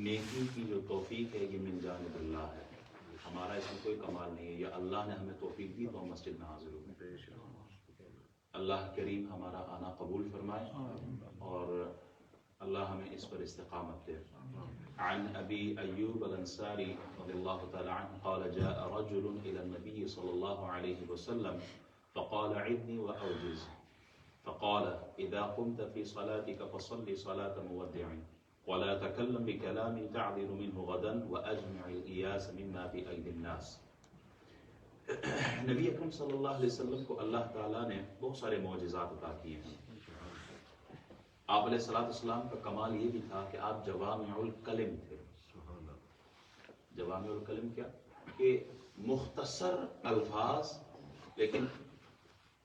نیکی کی جو توفیق ہے یہ من جانب اللہ ہے، ہمارا اس میں کوئی کمال نہیں ہے، یہ اللہ نے ہمیں توفیق دی تو ہم مسجد میں حاضر ہوئے۔ اللہ کریم ہمارا آنا قبول فرمائے اور اللہ ہمیں اس پر استقامت دے۔ عن ابی ایوب الانصاری رضی اللہ تعالی عنہ قال جاء رجل الى النبي صلی اللہ علیہ وسلم فقال عدني واوجز فقال اذا قمت في صلاتك فصل صلاة مودع ولا تكلم بكلام تعذر منه غدا واجمع الإياس مما في ايدي الناس۔ نبی اکرم صلی اللہ علیہ وسلم کو اللہ تعالیٰ نے بہت سارے معجزات عطا کیے ہیں۔ آپ علیہ السلام کا کمال یہ بھی تھا کہ آپ جوامع الکلم تھے۔ جوامع الکلم کیا؟ کہ مختصر الفاظ، لیکن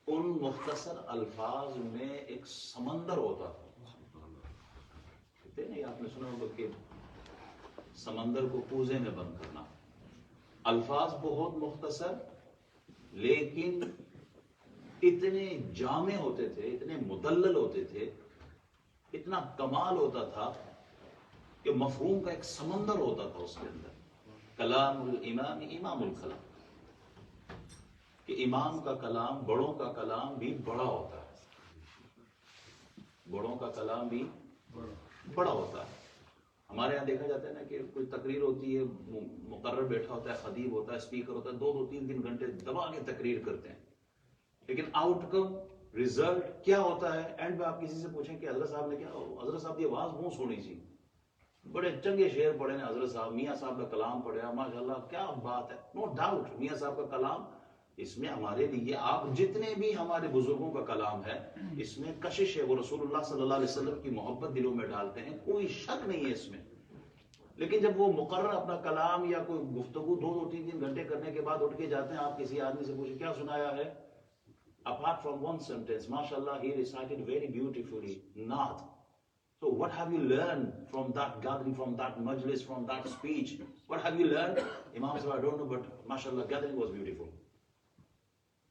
ان مختصر الفاظ میں ایک سمندر ہوتا تھا۔ کہتے ہیں آپ نے سنا ہوگا کہ سمندر کو کوزے میں بند کرنا۔ الفاظ بہت مختصر لیکن اتنے جامع ہوتے تھے، اتنے مدلل ہوتے تھے، اتنا کمال ہوتا تھا کہ مفہوم کا ایک سمندر ہوتا تھا اس کے اندر۔ کلام الامام امام الکلام، کہ امام کا کلام، بڑوں کا کلام بھی بڑا ہوتا ہے، بڑوں کا کلام بھی بڑا ہوتا ہے۔ ہمارے یہاں دیکھا جاتا ہے نا کہ کوئی تقریر ہوتی ہے، مقرر بیٹھا ہوتا ہے، خطیب ہوتا ہے، اسپیکر ہوتا ہے، 2-3 گھنٹے دبا کے تقریر کرتے ہیں، لیکن آؤٹ کم ریزلٹ کیا ہوتا ہے؟ اینڈ میں آپ کسی سے پوچھیں کہ حضرت صاحب نے کیا، حضرت صاحب کی آواز بہت سونی سی، بڑے چنگے شعر پڑھے نے حضرت صاحب، میاں صاحب کا کلام پڑھا، ماشاءاللہ کیا بات ہے۔ نو ڈاؤٹ میاں صاحب کا کلام، اس میں ہمارے لیے آپ جتنے بھی ہمارے بزرگوں کا کلام ہے اس میں کشش ہے، وہ رسول اللہ صلی اللہ علیہ وسلم کی محبت دلوں میں ڈالتے ہیں، کوئی شک نہیں ہے اس میں۔ لیکن جب وہ مقرر اپنا کلام یا کوئی گفتگو 2-3 گھنٹے کرنے کے بعد اٹھ کے جاتے ہیں، آپ کسی آدمی سے پوچھیں کیا سنایا ہے، apart from one sentence, mashallah, he recited very beautifully Naat. So what have you learned from that gathering, from that majlis, from that speech? What have you learned? Imam said, I don't know, but mashallah, gathering was beautiful.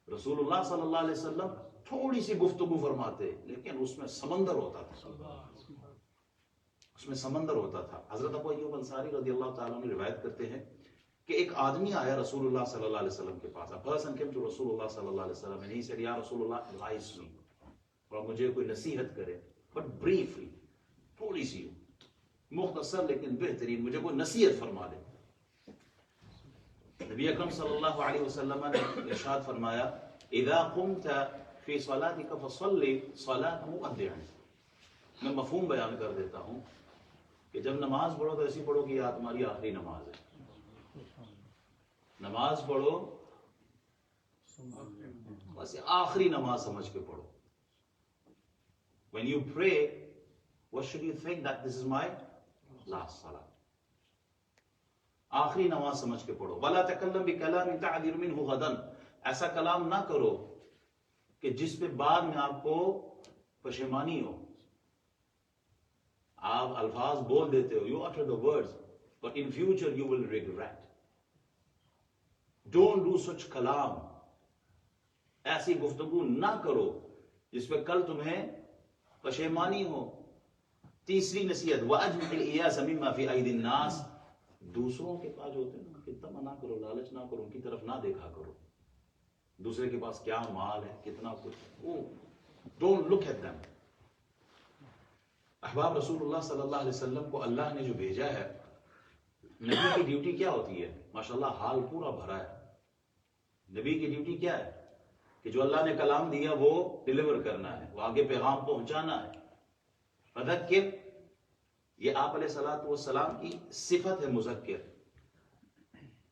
رسول اللہ صلی اللہ علیہ وسلم تھوڑی سی گفتگو فرماتے لیکن اس میں سمندر ہوتا تھا، اس میں سمندر ہوتا تھا۔ حضرت ابو ایوب انصاری رضی اللہ تعالیٰ عنہ روایت کرتے ہیں کہ ایک آدمی آیا رسول اللہ صلی اللہ علیہ وسلم کے پاس۔ A person came to رسول اللہ صلی اللہ علیہ وسلم and he said, یا رسول اللہ advise me، اور مجھے کوئی نصیحت کرے، but briefly، تھوڑی سی مختصر لیکن بہترین، مجھے کوئی نصیحت فرما دے۔ نبی اکرم صلی اللہ علیہ وسلم نے ارشاد فرمایا اذا قمت فی صلاتک فصلی صلاة مودع۔ میں مفہوم بیان کر دیتا ہوں کہ جب نماز پڑھو تو ایسی پڑھو کہ یہ تمہاری آخری نماز ہے۔ نماز پڑھو بس آخری نماز سمجھ کے پڑھو۔ When you pray, what should you think that this is my last salah؟ آخری نماز سمجھ کے پڑھو۔ وَلَا تَكَلَّمْ بِكَلَامٍ تَعْذِرُ مِنْهُ غَدًا، ایسا کلام نہ کرو کہ جس پہ بعد میں آپ کو پشیمانی ہو۔ آپ الفاظ بول دیتے ہو، you utter the words, but in future you will regret. Don't do such کلام، ایسی گفتگو نہ کرو جس پہ کل تمہیں پشیمانی ہو۔ تیسری نصیحت وَأَجْمِعِ الْإِيَاسَ مِمَّا فِي أَيْدِي النَّاسِ، دوسروں کے پاس جو ہوتے ہیں کہ تمنا نہ کرو، لالچ نہ کرو، ان کی طرف نہ دیکھا کرو، دوسرے کے پاس کیا مال ہے، کتنا کچھ، ڈونٹ لک ایٹ دیم۔ احباب رسول اللہ صلی اللہ علیہ وسلم کو اللہ نے جو بھیجا ہے، نبی کی ڈیوٹی کیا ہوتی ہے؟ ماشاءاللہ حال پورا بھرا ہے۔ نبی کی ڈیوٹی کیا ہے؟ کہ جو اللہ نے کلام دیا وہ ڈیلیور کرنا ہے، وہ آگے پیغام پہنچانا ہے۔ فذکر، یہ آپ علیہ الصلوۃ والسلام کی صفت ہے مذکر۔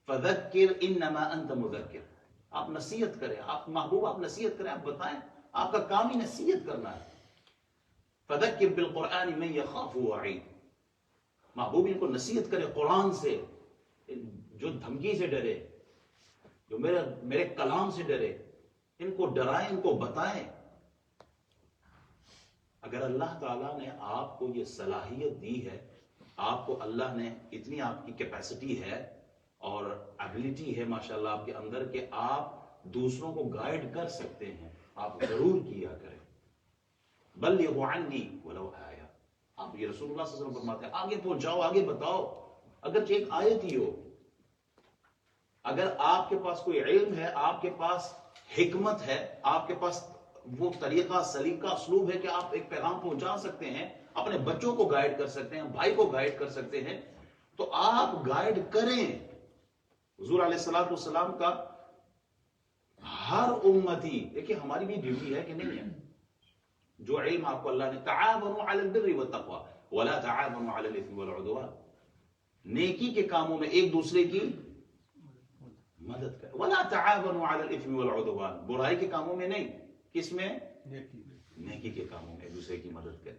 فذکر انما انت مذکر، آپ نصیحت کریں، آپ محبوب آپ نصیحت کریں، آپ بتائیں، آپ کا کام ہی نصیحت کرنا ہے۔ فذکر بالقرآن من یخاف وعید، محبوب ان کو نصیحت کرے قرآن سے، جو دھمکی سے ڈرے، جو میرے کلام سے ڈرے، ان کو ڈرائیں، ان کو بتائیں۔ اگر اللہ تعالیٰ نے آپ کو یہ صلاحیت دی ہے، آپ کو اللہ نے اتنی آپ کی کیپیسٹی ہے اور ایبلٹی ہے ماشاءاللہ آپ کے اندر کہ آپ دوسروں کو گائیڈ کر سکتے ہیں، آپ ضرور کیا کریں۔ بلغوا عنی ولو آیہ، آپ یہ رسول اللہ صلی اللہ علیہ وسلم فرماتے ہیں آگے پہنچاؤ، آگے بتاؤ، اگرچہ ایک آیت ہی ہو. اگر آپ کے پاس کوئی علم ہے، آپ کے پاس حکمت ہے، آپ کے پاس وہ طریقہ سلیقہ اسلوب ہے کہ آپ ایک پیغام پہنچا سکتے ہیں، اپنے بچوں کو گائیڈ کر سکتے ہیں، بھائی کو گائیڈ کر سکتے ہیں، تو آپ گائیڈ کریں. حضور علیہ الصلوۃ والسلام کا ہر امتی، دیکھیں ہماری بھی ڈیوٹی ہے کہ نہیں ہے، جو علم آپ کو اللہ نے تعاونوا علی البر والتقوی ولا تعاونوا علی الاثم والعدوان، نیکی کے کاموں میں ایک دوسرے کی مدد کریں. ولا تعاونوا علی الاثم والعدوان، برائی کے کاموں میں نہیں، کس میں؟ نیکی کے کاموں میں ایک دوسرے کی مدد کریں.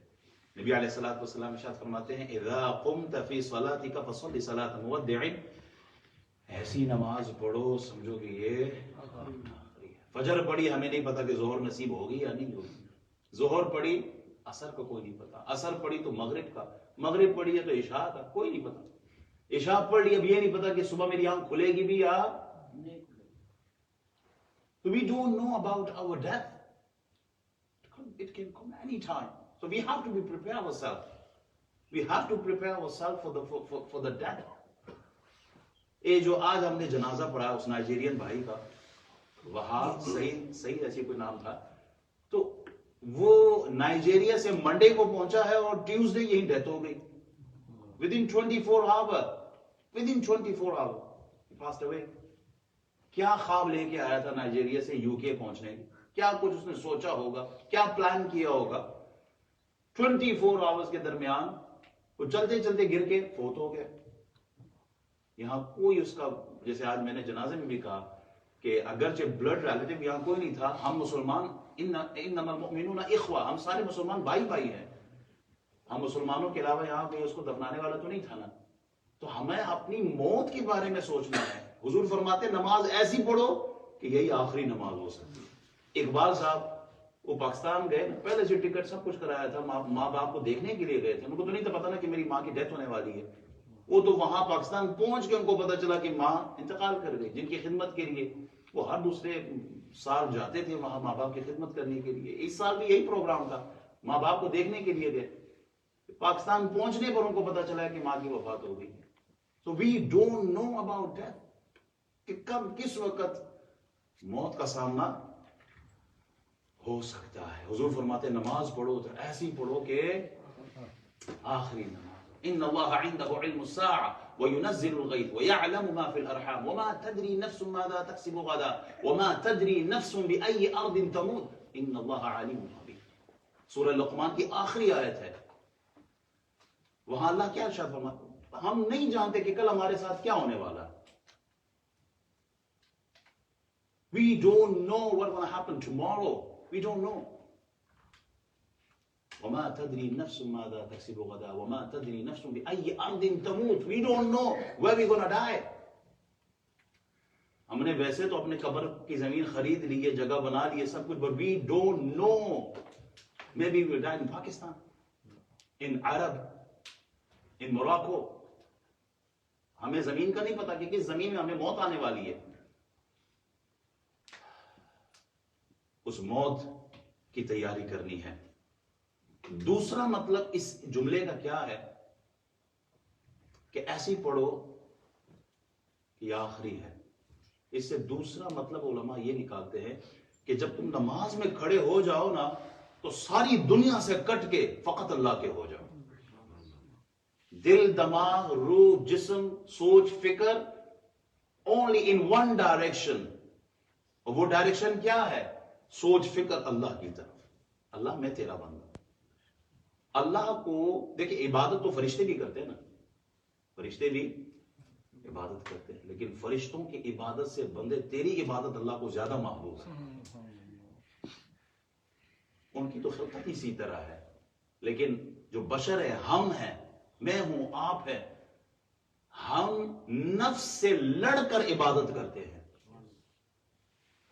نبی علیہ الصلوۃ والسلام ارشاد فرماتے ہیں اذا قمت فی صلاتک فصل صلاۃ مودع، ایسی نماز پڑھو سمجھو کہ یہ فجر پڑھی، ہمیں نہیں پتا کہ ظہر نصیب ہوگی یا نہیں ہوگی، ظہر پڑھی عصر کا کوئی نہیں پتا، عصر پڑھی تو مغرب کا، مغرب پڑھی ہے تو عشاء کا کوئی نہیں پتا، عشاء پڑھ لی اب یہ نہیں پتا کہ صبح میری آنکھ کھلے گی بھی یا نہیں. So we don't know about our death. It can come any time. So we have to be prepare ourselves. We have to prepare ourselves for the death. یہ جو آج ہم نے جنازہ پڑھا اس نائجیرین بھائی کا، وہاں صحیح ایسی کوئی نام تھا، تو وہ نائجیریا سے منڈے کو پہنچا ہے اور ٹیوزڈے یہی ڈیتھ ہو گئی. within 24 hours he passed away. کیا خواب لے کے آیا تھا نائجیریا سے یو کے پہنچنے کی، کیا کچھ اس نے سوچا ہوگا، کیا پلان کیا ہوگا، 24 آورز کے درمیان وہ چلتے چلتے گر کے فوت ہو گیا. یہاں کوئی اس کا، جیسے آج میں نے جنازے میں بھی کہا کہ اگرچہ بلڈ ریلیٹو یہاں کوئی نہیں تھا، ہم مسلمان انما المؤمنون اخوہ، ہم سارے مسلمان بھائی ہیں، ہم مسلمانوں کے علاوہ یہاں کوئی اس کو دفنانے والا تو نہیں تھا نا. تو ہمیں اپنی موت کے بارے میں سوچنا ہے. حضور فرماتے نماز ایسی پڑھو کہ یہی آخری نماز ہو سکتی. اقبال صاحب وہ پاکستان گئے، پہلے سے ٹکٹ سب کچھ کرایا تھا، ماں باپ کو دیکھنے کے لیے گئے تھے، ان کو تو نہیں تھا پتا نا کہ میری ماں کی ڈیتھ ہونے والی ہے. وہ تو وہاں پاکستان پہنچ کے ان کو پتا چلا کہ ماں انتقال کر گئی، جن کی خدمت کے لیے وہ ہر دوسرے سال جاتے تھے وہاں ماں باپ کی خدمت کرنے کے لیے. اس سال بھی یہی پروگرام تھا، ماں باپ کو دیکھنے کے لیے گئے. پاکستان پہنچنے پر ان کو پتا چلا کہ ماں کی وفات ہو گئی. So we don't know about death، کہ کب کس وقت موت کا سامنا ہو سکتا ہے. حضور فرماتے نماز پڑھو تو ایسی پڑھو کہ آخری نماز. ان اللہ عنده علم الساعة وينزل الغيث ويعلم ما في الارحام وما تدري نفس ماذا تكسب غدا وما تدري نفس بأي ارض تموت ان اللہ علیم خبیر. سورہ لقمان کی آخری آیت ہے. وہاں اللہ کیا ارشاد فرماتا، ہم نہیں جانتے کہ کل ہمارے ساتھ کیا ہونے والا ہے. We don't know what will happen tomorrow. We don't know. وَمَا تَدْرِي نَفْسٌ مَاذَا تَكْسِبُ غَدًا وَمَا تَدْرِي نَفْسٌ بِأَيِّ أَرْضٍ تَمُوتُ. We don't know where we're gonna die. ہم نے ویسے تو اپنے قبر کی زمین خرید لی ہے، جگہ بنا لی ہے، سب کچھ، but we don't know. Maybe we'll die in Pakistan, in Arab, in Morocco. ہمیں زمین کا نہیں پتا کہ کس زمین میں ہمیں موت آنے والی ہے. اس موت کی تیاری کرنی ہے. دوسرا مطلب اس جملے کا کیا ہے کہ ایسی پڑھو کہ آخری ہے. اس سے دوسرا مطلب علماء یہ نکالتے ہیں کہ جب تم نماز میں کھڑے ہو جاؤ نا تو ساری دنیا سے کٹ کے فقط اللہ کے ہو جاؤ. دل، دماغ، روح، جسم، سوچ، فکر only in one direction. اور وہ ڈائریکشن کیا ہے؟ سوچ فکر اللہ کی طرف. اللہ میں تیرا بندہ. اللہ کو دیکھیں، عبادت تو فرشتے بھی کرتے ہیں نا، فرشتے بھی عبادت کرتے ہیں، لیکن فرشتوں کی عبادت سے بندے تیری عبادت اللہ کو زیادہ محبوب ہے. ان کی تو خلقت اسی طرح ہے، لیکن جو بشر ہے، ہم ہیں، میں ہوں، آپ ہے، ہم نفس سے لڑ کر عبادت کرتے ہیں.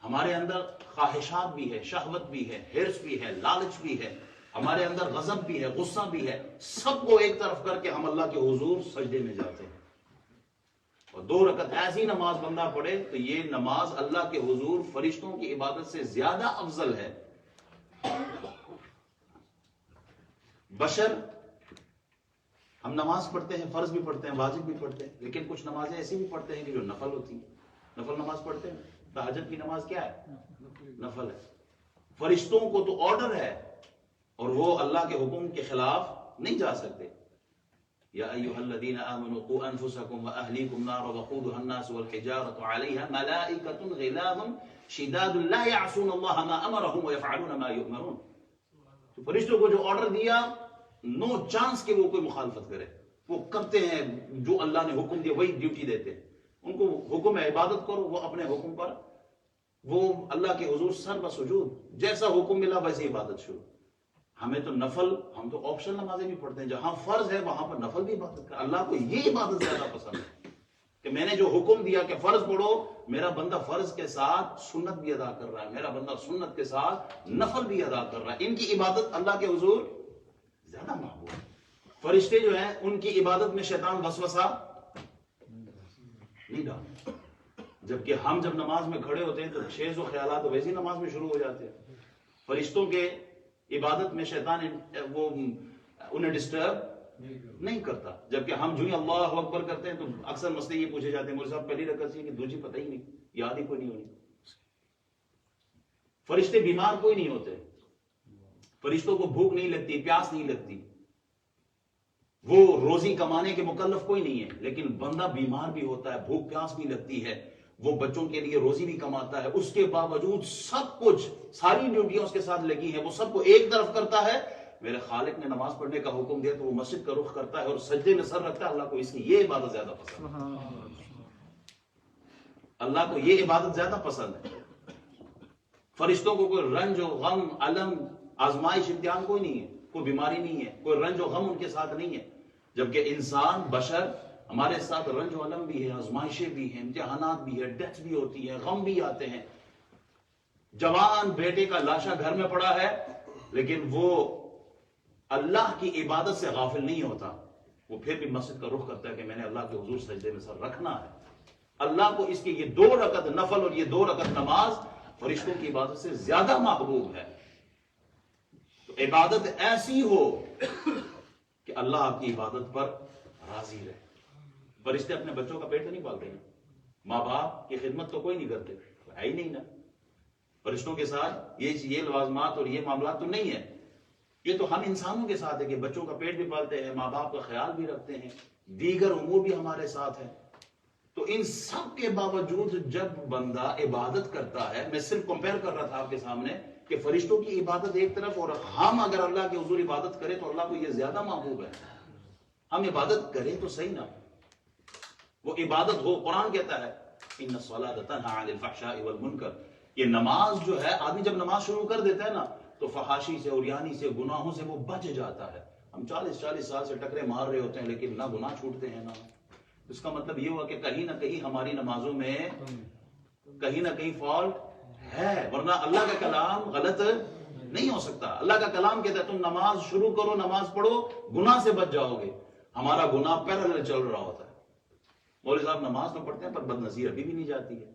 ہمارے اندر خواہشات بھی ہے، شہوت بھی ہے، حرص بھی ہے، لالچ بھی ہے، ہمارے اندر غضب بھی ہے، غصہ بھی ہے. سب کو ایک طرف کر کے ہم اللہ کے حضور سجدے میں جاتے ہیں. اور 2 رکعت ایسی نماز بندہ پڑھے تو یہ نماز اللہ کے حضور فرشتوں کی عبادت سے زیادہ افضل ہے. بشر ہم نماز پڑھتے ہیں، فرض بھی پڑھتے ہیں، واجب بھی پڑھتے ہیں، لیکن کچھ نمازیں ایسی بھی پڑھتے ہیں کہ جو نفل ہوتی ہیں۔ نفل نماز پڑھتے ہیں، تہجد کی نماز کیا ہے؟ نفل ہے۔ فرشتوں کو تو آرڈر ہے اور وہ اللہ کے حکم کے خلاف نہیں جا سکتے۔ یا ایھا الذین آمنوا قوا انفسکم واہلیکم نارا وقودها الناس والحجارۃ علیہا ملائکۃ غلاظ شداد لا یعصون اللہ ما امرهم ویفعلون ما یؤمرون۔ تو فرشتوں کو جو آرڈر دیا، نو چانس کہ وہ کوئی مخالفت کرے، وہ کرتے ہیں جو اللہ نے حکم دیا، وہی ڈیوٹی دیتے ہیں۔ ان کو حکم ہے عبادت کرو، وہ اپنے حکم پر وہ اللہ کے حضور سر بسجود، جیسا حکم ملا ویسے عبادت شروع۔ ہمیں تو نفل، ہم تو آپشنل نمازیں بھی پڑھتے ہیں، جہاں فرض ہے وہاں پر نفل بھی عبادت کر۔ اللہ کو یہ عبادت زیادہ پسند ہے کہ میں نے جو حکم دیا کہ فرض پڑھو، میرا بندہ فرض کے ساتھ سنت بھی ادا کر رہا ہے، میرا بندہ سنت کے ساتھ نفل بھی ادا کر رہا ہے۔ ان کی عبادت اللہ کے حضور زیادہ محبوب ہے۔ فرشتے جو ہیں ان کی عبادت میں شیطان وسوسہ نہیں ڈالتا، جبکہ ہم جب نماز میں کھڑے ہوتے ہیں تو شیز و خیالات ویسی نماز میں شروع ہو جاتے ہیں۔ فرشتوں کے عبادت میں شیطان وہ انہیں ڈسٹرب نہیں کرتا، جبکہ ہم جو ہی اللہ اکبر کرتے ہیں تو اکثر مسئلے یہ پوچھے جاتے ہیں، مولوی صاحب پہلی رکعت سے کہ دوسری پتہ ہی نہیں، یاد ہی کوئی نہیں ہونی۔ فرشتے بیمار کوئی نہیں ہوتے، فرشتوں کو بھوک نہیں لگتی، پیاس نہیں لگتی، وہ روزی کمانے کے مکلف کوئی نہیں ہے، لیکن بندہ بیمار بھی ہوتا ہے، بھوک پیاس بھی لگتی ہے، وہ بچوں کے لیے روزی بھی کماتا ہے، اس کے باوجود سب کچھ، ساری ڈیوٹیاں اس کے ساتھ لگی ہیں، وہ سب کو ایک طرف کرتا ہے۔ میرے خالق نے نماز پڑھنے کا حکم دیا تو وہ مسجد کا رخ کرتا ہے اور سجدے میں سر رکھتا ہے۔ اللہ کو اس کی یہ عبادت زیادہ پسند ہے، اللہ کو یہ عبادت زیادہ پسند ہے۔ فرشتوں کو کوئی رنج و غم، الم، آزمائش، امتحان کوئی نہیں ہے، کوئی بیماری نہیں ہے، کوئی رنج و غم ان کے ساتھ نہیں ہے، جبکہ انسان بشر ہمارے ساتھ رنج و علم بھی ہے، آزمائشیں بھی ہیں، امتحانات بھی ہے، ڈیتھ بھی ہوتی ہے، غم بھی آتے ہیں۔ جوان بیٹے کا لاشا گھر میں پڑا ہے لیکن وہ اللہ کی عبادت سے غافل نہیں ہوتا، وہ پھر بھی مسجد کا رخ کرتا ہے کہ میں نے اللہ کے حضور سجدے میں سر رکھنا ہے۔ اللہ کو اس کی یہ 2 رکعت نفل اور یہ 2 رکعت نماز فرشتوں کی عبادت سے زیادہ محبوب ہے۔ تو عبادت ایسی ہو کہ اللہ آپ کی عبادت پر راضی رہے۔ فرشتے اپنے بچوں کا پیٹ تو نہیں پالتے ہیں، ماں باپ کی خدمت تو کوئی نہیں کرتے، ہے ہی نہیں نا۔ فرشتوں کے ساتھ یہ لوازمات اور یہ معاملات تو نہیں ہے۔ یہ تو ہم انسانوں کے ساتھ ہے کہ بچوں کا پیٹ بھی پالتے ہیں، ماں باپ کا خیال بھی رکھتے ہیں، دیگر امور بھی ہمارے ساتھ ہیں۔ تو ان سب کے باوجود جب بندہ عبادت کرتا ہے، میں صرف کمپیئر کر رہا تھا آپ کے سامنے کہ فرشتوں کی عبادت ایک طرف اور ہم اگر اللہ کے حضور عبادت کریں تو اللہ کو یہ زیادہ محبوب ہے۔ ہم عبادت کریں تو صحیح نا، وہ عبادت ہو۔ قرآن کہتا ہے ان الصلاۃ تنہی عن الفحشاء والمنکر، یہ نماز جو ہے، آدمی جب نماز شروع کر دیتا ہے نا تو فحاشی سے، عریانی سے، گناہوں سے وہ بچ جاتا ہے۔ ہم 40 سال سے ٹکرے مار رہے ہوتے ہیں لیکن نہ گناہ چھوٹتے ہیں نہ۔ اس کا مطلب یہ ہوا کہ کہیں نہ کہیں ہماری نمازوں میں کہیں نہ کہیں فالٹ ہے، ورنہ اللہ کا کلام غلط نہیں ہو سکتا۔ اللہ کا کلام کہتا ہے تم نماز شروع کرو، نماز پڑھو، گناہ سے بچ جاؤ گے۔ ہمارا گناہ پیرالل چل رہا ہوتا ہے۔ مولوی صاحب نماز تو پڑھتے ہیں پر بد نظیر ابھی بھی نہیں جاتی ہے۔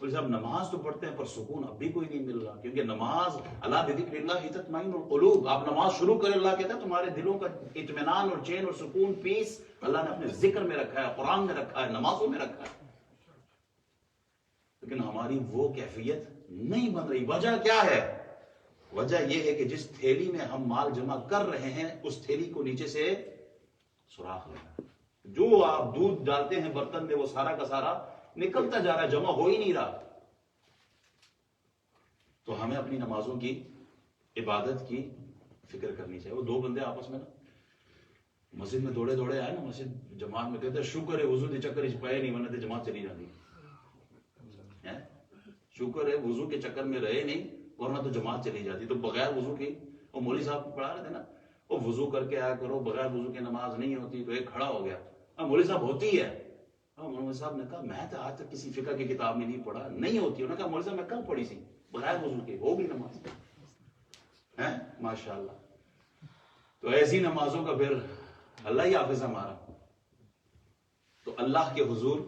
مولوی صاحب نماز تو پڑھتے ہیں پر سکون اب بھی کوئی نہیں مل رہا، کیونکہ نماز اللہ بذکر اللہ تطمئن القلوب، آپ نماز شروع کریں، اللہ کہتا ہے تمہارے دلوں کا اطمینان اور چین اور سکون، پیس اللہ نے اپنے ذکر میں رکھا ہے، قرآن میں رکھا ہے، نمازوں میں رکھا ہے۔ لیکن ہماری وہ کیفیت نہیں بن رہی۔ وجہ کیا ہے؟ وجہ یہ ہے کہ جس تھیلی میں ہم مال جمع کر رہے ہیں اس تھیلی کو نیچے سے سوراخ لگا ہے۔ جو آپ دودھ ڈالتے ہیں برتن میں وہ سارا کا سارا نکلتا جا رہا ہے، جمع ہو ہی نہیں رہا۔ تو ہمیں اپنی نمازوں کی، عبادت کی فکر کرنی چاہیے۔ وہ 2 بندے آپس میں نا مسجد میں دوڑے دوڑے آئے نا، مسجد جماعت میں، کہتے ہیں شکر ہے وضو دے چکر اس پائے نہیں، ورنہ تے جماعت چلی جاتی ہے۔ شکر ہے وضو کے چکر میں رہے نہیں ورنہ تو جماعت چلی جاتی۔ تو بغیر وضو کی، وہ مولوی صاحب پڑھا رہے تھے نا، وہ وضو کر کے آیا کرو، بغیر وضو کے نماز نہیں ہوتی۔ تو ایک کھڑا ہو گیا، مولوی صاحب ہوتی ہے؟ مولوی صاحب نے کہا میں تو آج تک کسی فقہ کی کتاب میں نہیں پڑھا، نہیں ہوتی۔ انہوں نے کہا مولوی صاحب میں کل پڑھی سی بغیر وضو کے، ہو گئی نماز ہے ماشاءاللہ۔ تو ایسی نمازوں کا پھر اللہ ہی حافظ ہمارا۔ تو اللہ کے حضور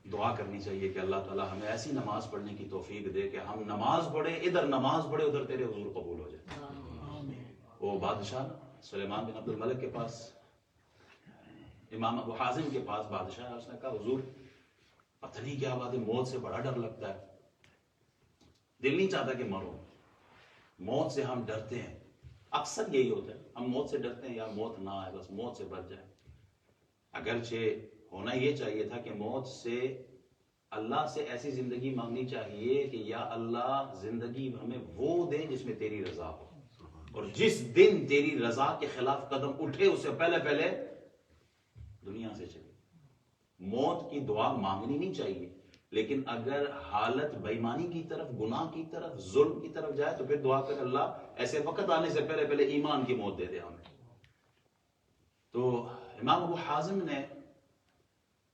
دعا کرنی چاہیے کہ اللہ تعالیٰ ہمیں ایسی نماز پڑھنے کی توفیق دے کہ ہم نماز پڑھیں، ادھر نماز پڑھے ادھر تیرے حضور قبول ہو جائے۔ وہ بادشاہ سلیمان بن عبد الملک کے پاس، امام ابو حازم کے پاس بادشاہ ہے، اس نے کہا حضور پتہ نہیں کیا بات ہے، موت سے بڑا ڈر لگتا ہے، دل نہیں چاہتا کہ مرو، موت سے ہم ڈرتے ہیں، اکثر یہی ہوتا ہے، ہم موت سے ڈرتے ہیں، یار موت نہ آئے، بس موت سے بچ جائے۔ اگرچہ ہونا یہ چاہیے تھا کہ موت سے اللہ سے ایسی زندگی مانگنی چاہیے کہ یا اللہ زندگی ہمیں وہ دے جس میں تیری رضا ہو، اور جس دن تیری رضا کے خلاف قدم اٹھے اس سے پہلے پہلے دنیا سے چلے۔ موت کی دعا مانگنی نہیں چاہیے، لیکن اگر حالت بےایمانی کی طرف، گناہ کی طرف، ظلم کی طرف جائے تو پھر دعا کر اللہ ایسے وقت آنے سے پہلے پہلے ایمان کی موت دے دے ہمیں۔ تو امام ابو حازم نے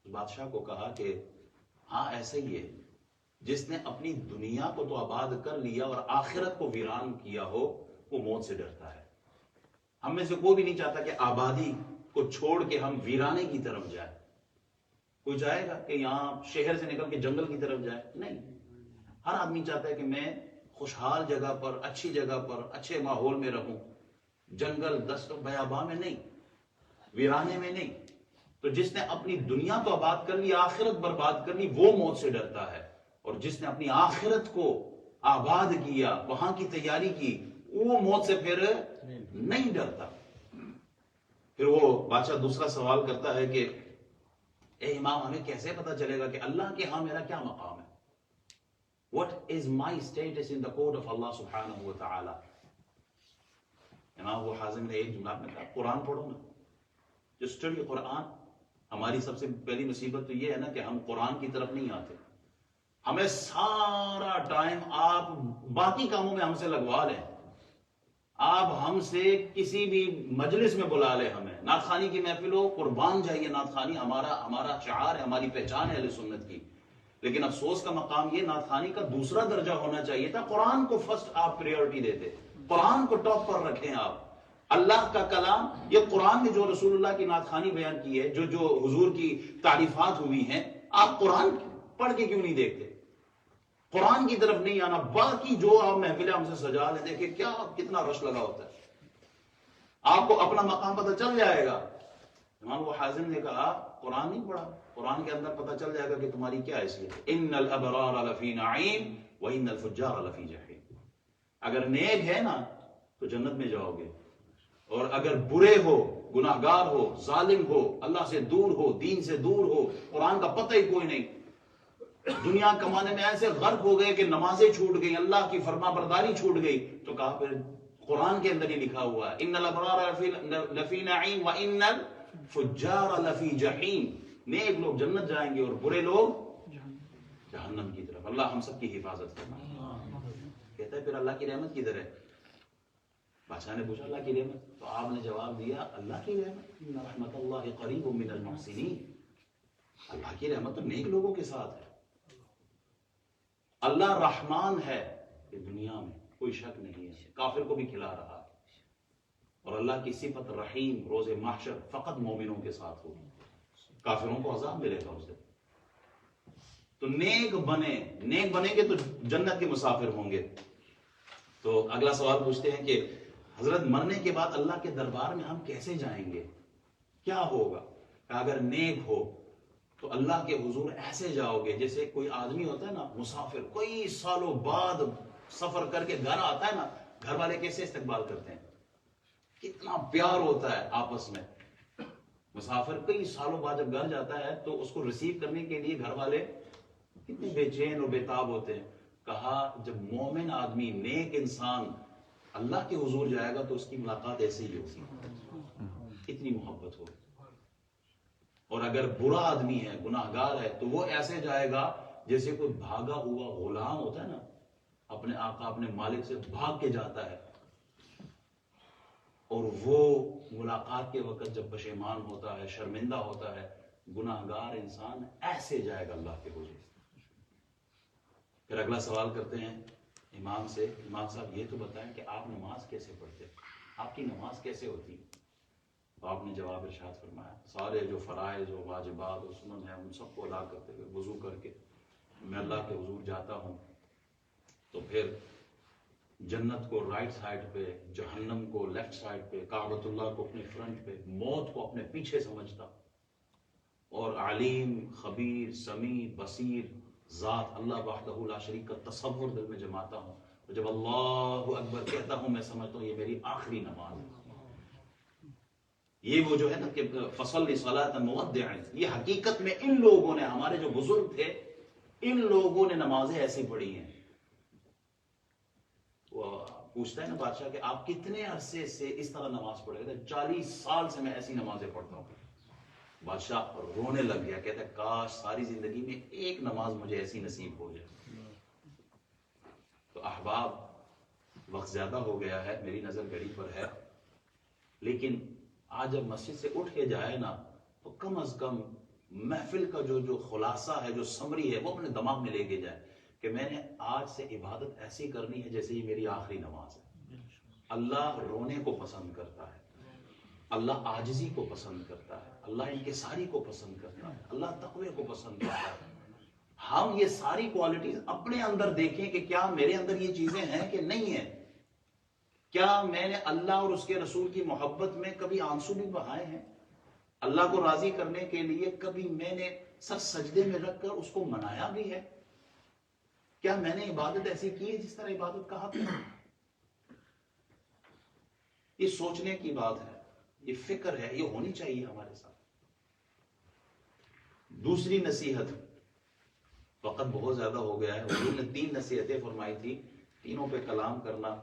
بادشاہ کو کہا کہ ہاں ایسا ہی ہے، جس نے اپنی دنیا کو تو آباد کر لیا اور آخرت کو ویران کیا ہو وہ موت سے ڈرتا ہے۔ ہم میں سے کوئی بھی نہیں چاہتا کہ آبادی کو چھوڑ کے ہم ویرانے کی طرف جائیں۔ کوئی چاہے گا کہ یہاں شہر سے نکل کے جنگل کی طرف جائے؟ نہیں، ہر آدمی چاہتا ہے کہ میں خوشحال جگہ پر، اچھی جگہ پر، اچھے ماحول میں رہوں، جنگل دشت و بیاباں میں نہیں، ویرانے میں نہیں۔ تو جس نے اپنی دنیا تو آباد کر لی، آخرت برباد کر لی، وہ موت سے ڈرتا ہے، اور جس نے اپنی آخرت کو آباد کیا، وہاں کی تیاری کی، وہ موت سے پھر نہیں ڈرتا۔ پھر وہ بادشاہ دوسرا سوال کرتا ہے کہ اے امام ہمیں کیسے پتا چلے گا کہ اللہ کے ہاں میرا کیا مقام ہے؟ What is my status in the court of Allah subhanahu wa ta'ala؟ امام ابو حازم نے ایک جملہ میں کہا قرآن پڑھو نا، جو اسٹڈی قرآن۔ ہماری سب سے پہلی مصیبت تو یہ ہے نا کہ ہم قرآن کی طرف نہیں آتے، ہمیں سارا ٹائم آپ باقی کاموں میں ہم سے لگوا لیں، آپ ہم سے کسی بھی مجلس میں بلا لیں، ہمیں نعت خوانی کی محفل ہو، قربان جائیے، نعت خوانی ہمارا شعار ہے، ہماری پہچان ہے اہل سنت کی۔ لیکن افسوس کا مقام یہ نعت خوانی کا دوسرا درجہ ہونا چاہیے تھا، قرآن کو فرسٹ آپ پریورٹی دیتے، قرآن کو ٹاپ پر رکھیں آپ۔ اللہ کا کلام، یہ قرآن میں جو رسول اللہ کی نعت خوانی بیان کی ہے، جو حضور کی تعریفات ہوئی ہیں، آپ قرآن پڑھ کے کیوں نہیں دیکھتے؟ قرآن کی طرف نہیں آنا، باقی جو آپ محفلیں ہم سے سجا لیں، دیکھیں کیا کتنا رش لگا ہوتا ہے، آپ کو اپنا مقام پتہ چل جائے گا۔ امام ابو حازم نے کہا قرآن نہیں پڑھا، قرآن کے اندر پتہ چل جائے گا کہ تمہاری کیا حیثیت ہے۔ ان الابرار لفی نعیم وان الفجار لفی جحیم۔ اگر نیک ہے نا تو جنت میں جاؤ گے، اور اگر برے ہو، گناہگار ہو، ظالم ہو، اللہ سے دور ہو، دین سے دور ہو، قرآن کا پتہ ہی کوئی نہیں، دنیا کمانے میں ایسے غرق ہو گئے کہ نمازیں چھوٹ گئی، اللہ کی فرما برداری چھوٹ گئی، تو کہا پھر قرآن کے اندر ہی لکھا ہوا ہے ان الابرار لفی نعیم وان الفجار لفی جحیم۔ نیک لوگ جنت جائیں گے اور برے لوگ جہنم کی طرف۔ اللہ ہم سب کی حفاظت کرنا۔ کہتا ہے پھر اللہ کی رحمت کدھر ہے؟ بادشاہ نے پوچھا اللہ کی رحمت، تو آپ نے جواب دیا اللہ کی رحمت ان رحمت اللہ قریب من المحسنین، اللہ کی رحمت تو نیک لوگوں کے ساتھ ہے۔ اللہ رحمان ہے کہ دنیا میں کوئی شک نہیں ہے، کافر کو بھی کھلا رہا ہے، اور اللہ کی صفت رحیم روز محشر فقط مومنوں کے ساتھ ہوگی، کافروں کو عذاب ملے گا اس دن۔ تو نیک بنیں گے تو جنت کے مسافر ہوں گے۔ تو اگلا سوال پوچھتے ہیں کہ حضرت مرنے کے بعد اللہ کے دربار میں ہم کیسے جائیں گے، کیا ہوگا؟ اگر نیک ہو تو اللہ کے حضور ایسے جاؤ گے جیسے کوئی آدمی ہوتا ہے نا مسافر، کئی سالوں بعد سفر کر کے گھر آتا ہے نا، گھر والے کیسے استقبال کرتے ہیں، کتنا پیار ہوتا ہے آپس میں۔ مسافر کئی سالوں بعد جب گھر جاتا ہے تو اس کو ریسیو کرنے کے لیے گھر والے کتنے بے چین اور بےتاب ہوتے ہیں۔ کہا جب مومن آدمی، نیک انسان اللہ کے حضور جائے گا تو اس کی ملاقات ایسے ہی ہوگی، اتنی محبت ہوگی۔ اور اگر برا آدمی ہے، گناہگار ہے، تو وہ ایسے جائے گا جیسے کوئی بھاگا ہوا غلام ہوتا ہے نا، اپنے آقا اپنے مالک سے بھاگ کے جاتا ہے، اور وہ ملاقات کے وقت جب پشیمان ہوتا ہے، شرمندہ ہوتا ہے، گناہگار انسان ایسے جائے گا اللہ کے حضور۔ پھر اگلا سوال کرتے ہیں امام سے، امام صاحب یہ تو بتائیں کہ آپ نماز کیسے پڑھتے، آپ کی نماز کیسے ہوتی؟ تو آپ نے جواب ارشاد فرمایا سارے جو فرائض و واجبات و سنن ہیں ان سب کو ادا کرتے ہوئے وضو کر کے میں اللہ کے حضور جاتا ہوں، تو پھر جنت کو رائٹ سائڈ پہ، جہنم کو لیفٹ سائڈ پہ، کعبۃ اللہ کو اپنے فرنٹ پہ، موت کو اپنے پیچھے سمجھتا، اور علیم خبیر سمیع بصیر ذات اللہ وحدہ لا شریک کا تصور دل میں جماتا ہوں، اور جب اللہ اکبر کہتا ہوں میں سمجھتا ہوں یہ میری آخری نماز ہے۔ یہ وہ جو ہے نا کہ فصلی صلاۃ مودع، یہ حقیقت میں ان لوگوں نے، ہمارے جو بزرگ تھے، ان لوگوں نے نمازیں ایسی پڑھی ہیں۔ وہ پوچھتا ہے نا بادشاہ کہ آپ کتنے عرصے سے اس طرح نماز پڑھے گا؟ 40 سال سے میں ایسی نمازیں پڑھتا ہوں۔ بادشاہ رونے لگ گیا، کہتا ہے کاش ساری زندگی میں ایک نماز مجھے ایسی نصیب ہو جائے۔ تو احباب، وقت زیادہ ہو گیا ہے، میری نظر گھڑی پر ہے، لیکن آج جب مسجد سے اٹھ کے جائے نا تو کم از کم محفل کا جو خلاصہ ہے، جو سمری ہے، وہ اپنے دماغ میں لے کے جائے کہ میں نے آج سے عبادت ایسی کرنی ہے جیسے یہ میری آخری نماز ہے۔ اللہ رونے کو پسند کرتا ہے، اللہ عاجزی کو پسند کرتا ہے، اللہ انکساری کو پسند کرتا ہے، اللہ تقوی کو پسند کرتا ہے۔ ہم یہ ساری کوالٹیز اپنے اندر دیکھیں کہ کیا میرے اندر یہ چیزیں ہیں کہ نہیں ہیں۔ کیا میں نے اللہ اور اس کے رسول کی محبت میں کبھی آنسو بھی بہائے ہیں؟ اللہ کو راضی کرنے کے لیے کبھی میں نے سر سجدے میں رکھ کر اس کو منایا بھی ہے؟ کیا میں نے عبادت ایسی کی ہے جس طرح عبادت کا حق ہے؟ یہ سوچنے کی بات ہے، یہ فکر ہے، یہ ہونی چاہیے ہمارے ساتھ۔ دوسری نصیحت، وقت بہت زیادہ ہو گیا ہے، حضور نے 3 نصیحتیں فرمائی تھی، تینوں پہ کلام کرنا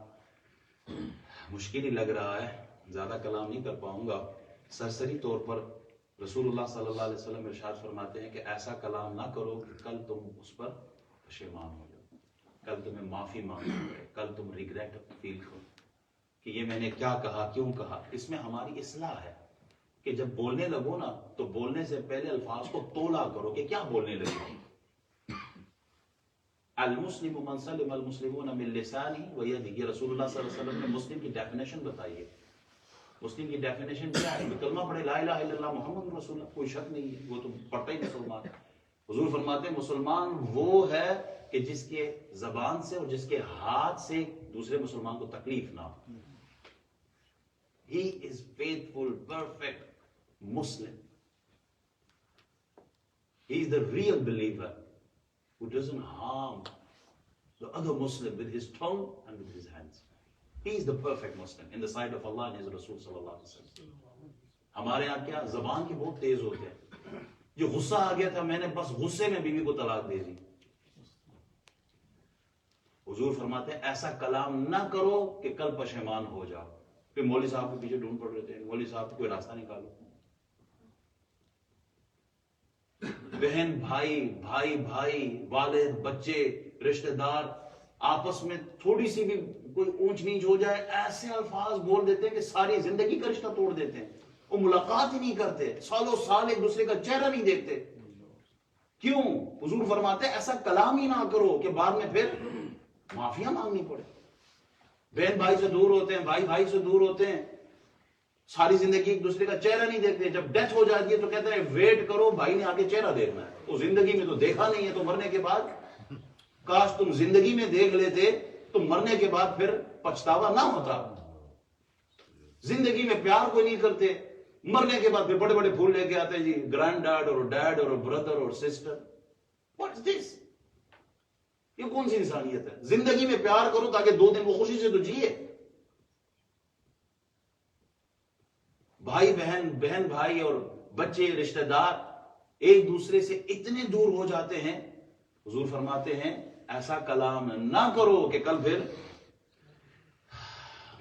مشکل ہی لگ رہا ہے، زیادہ کلام نہیں کر پاؤں گا۔ سرسری طور پر رسول اللہ صلی اللہ علیہ وسلم ارشاد فرماتے ہیں کہ ایسا کلام نہ کرو کہ کل تم اس پر پشیمان ہو جاؤ، کل تمہیں معافی مانگنی پڑے، کل تم ریگریٹ فیل کرو کہ یہ میں نے کیا کہا، کیوں کہا۔ اس میں ہماری اصلاح ہے کہ جب بولنے لگو نا تو بولنے سے پہلے الفاظ کو تولا کرو کہ کیا بولنے لگے۔ المسلم من سلم المسلمون من لسانه ويده، یہ رسول اللہ صلی اللہ علیہ وسلم نے مسلم کی ڈیفینیشن بتائی ہے۔ مسلم کی ڈیفینیشن کیا ہے؟ کلمہ پڑھے لا الہ الا اللہ محمد رسول اللہ، کوئی شک نہیں ہے، وہ تو پڑھتا ہی مسلمان ہے۔ حضور فرماتے ہیں مسلمان وہ ہے کہ جس کے زبان سے اور جس کے ہاتھ سے دوسرے مسلمان کو تکلیف نہ ہو۔ He is faithful, perfect Muslim. He is the real believer who doesn't harm the other Muslim with his tongue and with his hands. He is the perfect Muslim in the sight of Allah and His Rasul sallallahu alaihi wasallam. ہمارے یہاں کیا زبان کے بہت تیز ہوتے ہیں، جو غصہ آ گیا تھا میں نے بس غصے میں بیوی کو طلاق دے دی۔ حضور فرماتے ہیں ایسا کلام نہ کرو کہ کل پشیمان ہو جاؤ۔ پھر مولوی صاحب کے پیچھے ڈھونڈ پڑ رہے تھے، مولوی صاحب کو کوئی راستہ نکالو۔ بہن بھائی، بھائی بھائی، والد بچے، رشتہ دار آپس میں تھوڑی سی بھی کوئی اونچ نیچ ہو جائے، ایسے الفاظ بول دیتے ہیں کہ ساری زندگی کا رشتہ توڑ دیتے ہیں۔ وہ ملاقات ہی نہیں کرتے، سالوں سال ایک دوسرے کا چہرہ نہیں دیکھتے۔ کیوں؟ حضور فرماتے ہیں ایسا کلام ہی نہ کرو کہ بعد میں پھر معافیاں مانگنی پڑے۔ بہن بھائی سے دور ہوتے ہیں، بھائی بھائی سے دور ہوتے ہیں، ساری زندگی ایک دوسرے کا چہرہ نہیں دیکھتے۔ جب ڈیتھ ہو جاتی ہے تو کہتے ہیں ویٹ کرو، بھائی نے آگے چہرہ دیکھنا ہے، وہ زندگی میں تو دیکھا نہیں ہے، تو مرنے کے بعد کاش تم زندگی میں دیکھ لیتے تو مرنے کے بعد پھر پچھتاوا نہ ہوتا۔ زندگی میں پیار کوئی نہیں کرتے، مرنے کے بعد پھر بڑے بڑے پھول لے کے آتے ہیں، جی گرینڈ ڈیڈ اور بردر اور سسٹر۔ واٹ از دس؟ یہ کون سی انسانیت ہے؟ زندگی میں پیار کرو تاکہ 2 دن وہ خوشی سے تو جیے۔ بھائی بہن، بہن بھائی اور بچے رشتہ دار ایک دوسرے سے اتنے دور ہو جاتے ہیں، حضور فرماتے ہیں ایسا کلام نہ کرو کہ کل پھر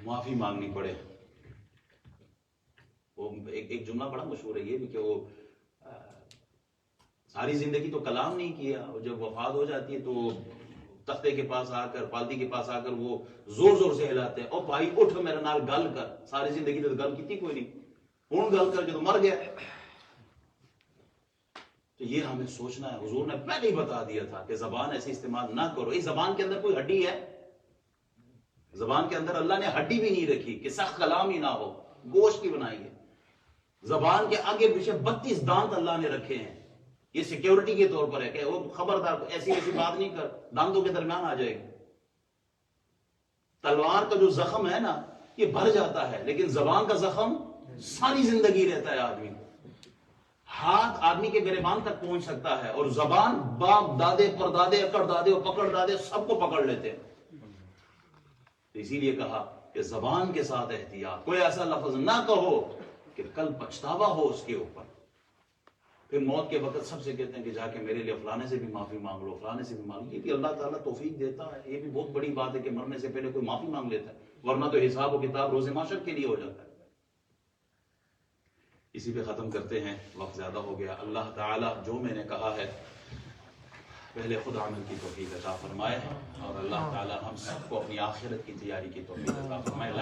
معافی مانگنی پڑے۔ وہ ایک جملہ بڑا مشہور ہے یہ بھی کہ وہ ساری زندگی تو کلام نہیں کیا، اور جب وفات ہو جاتی ہے تو تختے کے پاس آ کر، پالتی کے پاس آ کر وہ زور زور سے ہلاتے ہیں، او بھائی اٹھ میرے نال گل کر۔ ساری زندگی تو گل کی کوئی نہیں، ہوں گل کر کے تو مر گیا۔ تو یہ ہمیں سوچنا ہے۔ حضور نے پہلے ہی بتا دیا تھا کہ زبان ایسے استعمال نہ کرو۔ اس زبان کے اندر کوئی ہڈی ہے؟ زبان کے اندر اللہ نے ہڈی بھی نہیں رکھی کہ سخت کلام ہی نہ ہو، گوشت کی بنائی ہے۔ زبان کے آگے پیچھے 32 دانت اللہ نے رکھے ہیں، یہ سیکیورٹی کے طور پر ہے کہ وہ خبردار ایسی ایسی بات نہیں کر، دانتوں کے درمیان آ جائے گی۔ تلوار کا جو زخم ہے نا یہ بھر جاتا ہے، لیکن زبان کا زخم ساری زندگی رہتا ہے آدمی کو. ہاتھ آدمی کے گریبان تک پہنچ سکتا ہے، اور زبان باپ دادے پردادے اکڑ دادے اور پکڑ دادے سب کو پکڑ لیتے ہیں. اسی لیے کہا کہ زبان کے ساتھ احتیاط، کوئی ایسا لفظ نہ کہو کہ کل پچھتاوا ہو اس کے اوپر. پھر موت کے وقت سب سے کہتے ہیں کہ جا کے میرے لیے فلانے سے بھی معافی مانگ لو، فلانے سے بھی مانگ لو. یہ بھی اللہ تعالیٰ توفیق دیتا ہے، یہ بھی بہت بڑی بات ہے کہ مرنے سے پہلے کوئی معافی مانگ لیتا ہے، ورنہ تو حساب و کتاب روز محشر کے لیے ہو جاتا ہے. اسی پہ ختم کرتے ہیں، وقت زیادہ ہو گیا. اللہ تعالیٰ جو میں نے کہا ہے پہلے خود عمل کی توفیق عطا فرمائے، اور اللہ تعالیٰ ہم سب کو اپنی آخرت کی تیاری کی توفیق عطا فرمائے.